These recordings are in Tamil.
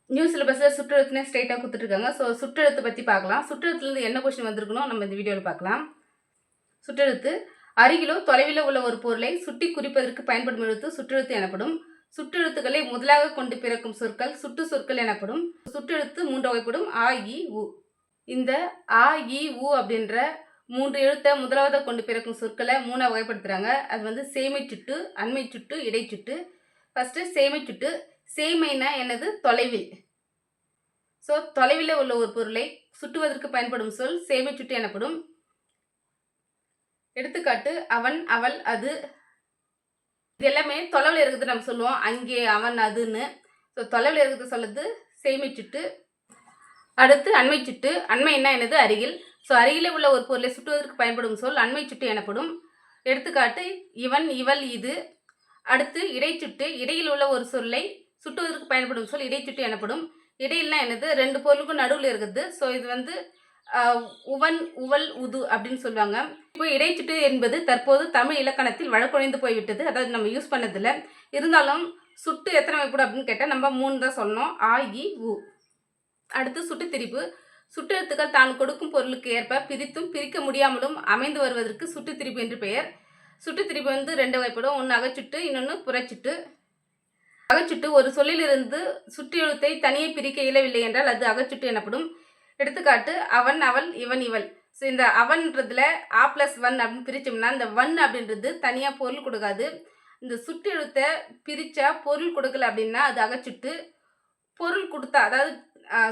நியூ சிலபஸில் சுற்றெழுத்துனே ஸ்ட்ரைட்டாக கொடுத்துட்ருக்காங்க. ஸோ சுற்றெழுத்தை பற்றி பார்க்கலாம். சுற்றெழுத்துலேருந்து என்ன கொஸ்டின் வந்திருக்கணும் நம்ம இந்த வீடியோவில் பார்க்கலாம். சுற்றெழுத்து அருகிலோ தொலைவிலோ உள்ள ஒரு பொருளை சுட்டி குறிப்பதற்கு பயன்படும் எழுத்து சுற்றெழுத்து எனப்படும். சுற்றெழுத்துக்களை முதலாக கொண்டு பிறக்கும் சொற்கள் சுட்டு சொற்கள் எனப்படும். சுற்றெழுத்து 3 வகைப்படும்: ஆ, இ, உ. இந்த ஆ, இ, உ அப்படின்ற 3 எழுத்தை முதலாவதாக கொண்டு பிறக்கும் சொற்களை 3 வகைப்படுத்துகிறாங்க. அது சேமை சுட்டு, அண்மை சுட்டு, இடைச்சுட்டு. ஃபஸ்ட்டு சேமை சுட்டு. சேமைனா என்னது? தொலைவில். ஸோ தொலைவில் உள்ள ஒரு பொருளை சுட்டுவதற்கு பயன்படும் சொல் சேமை சுட்டு எனப்படும். எடுத்துக்காட்டு: அவன், அவள், அது. இது எல்லாமே தொலைவில் இருக்கிறது நம்ம சொல்லுவோம், அங்கே, அவன், அதுன்னு. ஸோ தொலைவில் இருக்கிறது சொல்லுது சேமை சுட்டு. அடுத்து அண்மை சுட்டு. அண்மைன்னா என்னது? அருகில். ஸோ அருகிலே உள்ள ஒரு பொருளை சுட்டுவதற்கு பயன்படும் சொல் அண்மை சுட்டு எனப்படும். எடுத்துக்காட்டு: இவன், இவள், இது. அடுத்து இடைச்சுட்டு. இடையில் உள்ள ஒரு சொல்லை சுட்டுவதற்கு பயன்படும் சொல் இடைச்சுட்டு எனப்படும். இடையில்னா என்னது? 2 பொருளுக்கும் நடுவில் இருக்குது. ஸோ இது உவன், உவல், உது அப்படின்னு சொல்லுவாங்க. இப்போ இடைச்சுட்டு என்பது தற்போது தமிழ் இலக்கணத்தில் வழக்கொழிந்து போய்விட்டது. அதாவது நம்ம யூஸ் பண்ணதில்லை. இருந்தாலும் சுட்டு எத்தனை வகைப்படும் அப்படின்னு கேட்டால் நம்ம 3 தான் சொல்லணும்: ஆ, இ, உ. அடுத்து சுட்டு திரிப்பு. சுட்டெழுத்துக்கள் தான் கொடுக்கும் பொருளுக்கு ஏற்ப பிரித்தும் பிரிக்க முடியாமலும் அமைந்து வருவதற்கு சுட்டு திரிப்பு என்று பெயர். சுட்டு திரிப்பு 2 வகைப்படும். ஒன்று அகச்சுட்டு, இன்னொன்று புறச்சுட்டு. அகச்சுட்டு ஒரு சொல்லிலிருந்து சுட்டு எழுத்தை தனியே பிரிக்க இயலவில்லை என்றால் அது அகச்சுட்டு எனப்படும். எடுத்துக்காட்டு: அவன், அவள், இவன், இவள். ஸோ இந்த அவன்றதுல A+1 அப்படின்னு பிரித்தோம்னா இந்த 1 அப்படின்றது தனியாக பொருள் கொடுக்காது. இந்த சுட்டு எழுத்தை பிரித்தா பொருள் கொடுக்கல அப்படின்னா அது அகச்சுட்டு. பொருள் கொடுத்தா, அதாவது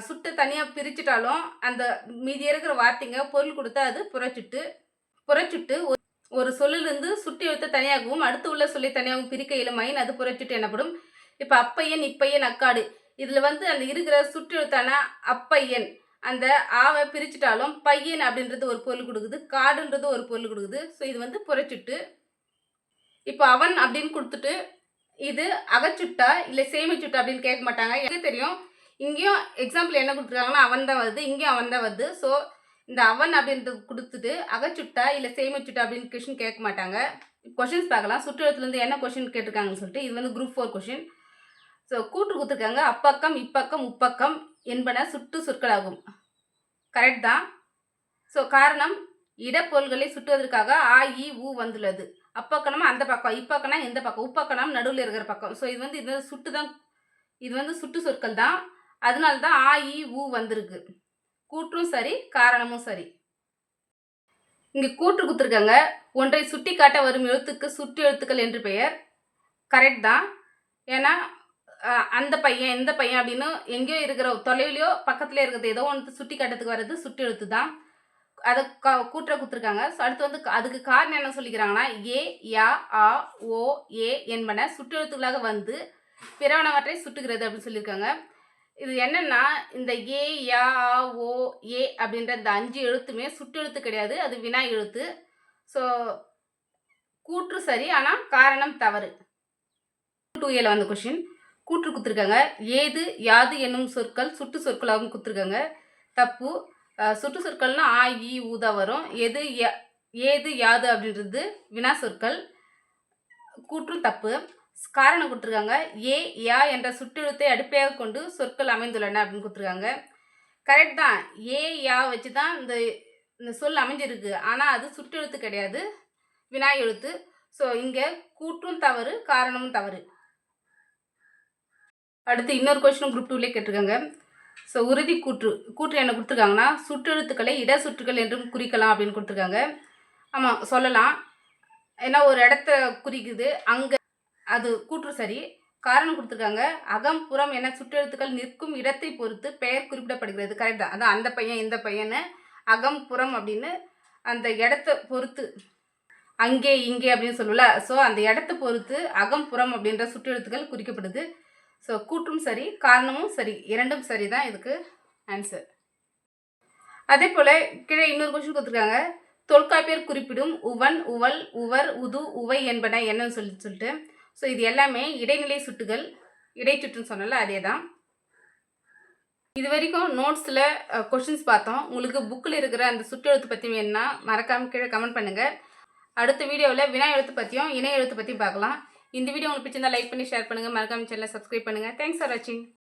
சுட்டு தனியாக பிரிச்சுட்டாலும் அந்த மீதி இருக்கிற வார்த்தைங்க பொருள் கொடுத்தா அது புறச்சுட்டு. புறச்சுட்டு ஒரு சொல்லிலிருந்து சுட்டு எழுத்தை தனியாகவும் அடுத்து உள்ள சொல்லி தனியாகவும் பிரிக்க இயலுமாயின் அது புறச்சுட்டு எனப்படும். இப்போ அப்பையன், இப்பையன், அக்காடு. இதில் அந்த இருக்கிற சுட்டு எழுத்தான அப்பையன் அந்த ஆவை பிரிச்சுட்டாலும் பையன் அப்படின்றது ஒரு பொருள் கொடுக்குது, காடுன்றது ஒரு பொருள் கொடுக்குது. ஸோ இது புறச்சுட்டு. இப்போ அவன் அப்படின்னு கொடுத்துட்டு இது அகச்சுட்டா இல்லை சேமை சுட்டா அப்படின்னு கேட்க மாட்டாங்க. எனக்கு தெரியும் இங்கேயும் எக்ஸாம்பிள் என்ன கொடுத்துருக்காங்கன்னா அவன் தான் வருது, இங்கேயும் அவன் தான் வருது. ஸோ இந்த அவன் அப்படின்றது கொடுத்துட்டு அகச்சுட்டா இல்லை சேமை சுட்டா அப்படின்னு கொஷின் கேட்க மாட்டாங்க. கொஷின்ஸ் பார்க்கலாம். சுற்றெழுத்துலேருந்து என்ன கொஷின் கேட்டிருக்காங்கன்னு சொல்லிட்டு. இது குரூப் 4 கொஷின். ஸோ கூட்டு கொடுத்துருக்காங்க. அப்பக்கம், இப்பக்கம், உப்பக்கம் என்பன சுட்டு சொற்களாகும். கரெக்ட் தான். ஸோ காரணம் இடப்பொருள்களை சுட்டுவதற்காக ஆ, இ, உ வந்துள்ளது. அப்பக்கணம் அந்த பக்கம், இப்பக்கணம் எந்த பக்கம், உப்பக்கணம் நடுவில் இருக்கிற பக்கம். ஸோ இது சுட்டு தான். இது சுட்டு சொற்கள் தான். அதனால தான் ஆ, இ, உ வந்திருக்கு. கூற்றும் சரி, காரணமும் சரி. இங்கே கூற்று கொடுத்துருக்காங்க. ஒன்றை சுட்டி காட்ட வரும் எழுத்துக்கு சுட்டு எழுத்துக்கள் என்று பெயர். கரெக்ட் தான். ஏன்னா அந்த பையன், இந்த பையன் அப்படின்னு எங்கேயோ இருக்கிற தொலைவிலையோ பக்கத்துலேயே இருக்கிறது ஏதோ ஒன்று சுட்டி காட்டுறதுக்கு வர்றது சுட்டு எழுத்து தான். அதை கூற்ற கொடுத்துருக்காங்க. ஸோ அடுத்து அதுக்கு காரணம் என்ன சொல்லிக்கிறாங்கன்னா ஏ, யா, ஆ, ஓ, ஏ என்பன சுற்றெழுத்துக்களாக வந்து பிறவனவற்றை சுட்டுகிறது அப்படின்னு சொல்லியிருக்காங்க. இது என்னன்னா இந்த ஏ, யா, ஆ, ஓ, ஏ அப்படின்ற இந்த 5 எழுத்துமே சுட்டெழுத்து கிடையாது, அது வினா எழுத்து. ஸோ கூற்று சரி, ஆனால் காரணம் தவறு. 2Aல வந்த கொஷின். கூற்று கொடுத்துருக்காங்க. ஏது, யாது என்னும் சொற்கள் சுட்டு சொற்களாகவும் கொடுத்துருக்காங்க. தப்பு. சுட்டு சொற்கள்னா ஆ, இ, ஊ தான் வரும். ஏது, யாது அப்படின்றது வினா சொற்கள். கூற்றும் தப்பு. காரணம் கொடுத்துருக்காங்க. ஏ, யா என்ற சுட்டெழுத்தை அடிப்படையாக கொண்டு சொற்கள் அமைந்துள்ளன அப்படின்னு கொடுத்துருக்காங்க. கரெக்ட் தான். ஏ, யா வச்சு தான் இந்த சொல் அமைஞ்சிருக்கு. ஆனால் அது சுட்டெழுத்து கிடையாது, வினா எழுத்து. ஸோ இங்கே கூற்றும் தவறு, காரணமும் தவறு. அடுத்து இன்னொரு கொஸ்டின் குரூப் 2லே கேட்டிருக்காங்க. ஸோ உறுதி கூற்று. கூற்று என்ன கொடுத்துருக்காங்கன்னா சுற்றெழுத்துக்களை இட சுற்றுகள் என்றும் குறிக்கலாம் அப்படின்னு கொடுத்துருக்காங்க. ஆமாம், சொல்லலாம். ஏன்னா ஒரு இடத்த குறிக்குது, அங்கே அது கூற்று சரி. காரணம் கொடுத்துருக்காங்க. அகம், புறம் என சுற்றெழுத்துக்கள் நிற்கும் இடத்தை பொறுத்து பெயர் குறிப்பிடப்படுகிறது. கரெக்ட் தான். அதான் அந்த பையன், இந்த பையனை அகம், புறம் அப்படின்னு அந்த இடத்த பொறுத்து, அங்கே, இங்கே அப்படின்னு சொல்லல. ஸோ அந்த இடத்த பொறுத்து அகம், புறம் அப்படின்ற சுற்றெழுத்துக்கள் குறிக்கப்படுது. ஸோ கூற்றும் சரி, காரணமும் சரி, இரண்டும் சரி தான் இதுக்கு ஆன்சர். அதே போல் கீழே இன்னொரு கொஸ்டின் கொடுத்துருக்காங்க. தொல்காப்பியர் குறிப்பிடும் உவன், உவல், உவர், உது, உவை என்பன என்னன்னு சொல்லிட்டு. ஸோ இது எல்லாமே இடைநிலை சுட்டுகள். இடைச்சுட்டுன்னு சொன்னால அதே தான். இது வரைக்கும் நோட்ஸில் கொஷின்ஸ் பார்த்தோம். உங்களுக்கு புக்கில் இருக்கிற அந்த சுற்றெழுத்து பற்றி வேணுன்னா மறக்காமல் கீழே கமெண்ட் பண்ணுங்கள். அடுத்த வீடியோவில் வினா எழுத்து பற்றியும் இணை எழுத்து பற்றியும் பார்க்கலாம். இந்த வீடியோ உங்களுக்கு பிடிச்சிருந்தா லைக் பண்ணி ஷேர் பண்ணுங்கள். மறக்காமல் சேனலை சப்ஸ்கிரைப் பண்ணுங்கள். தேங்க்ஸ் ஃபார் வாட்சிங்.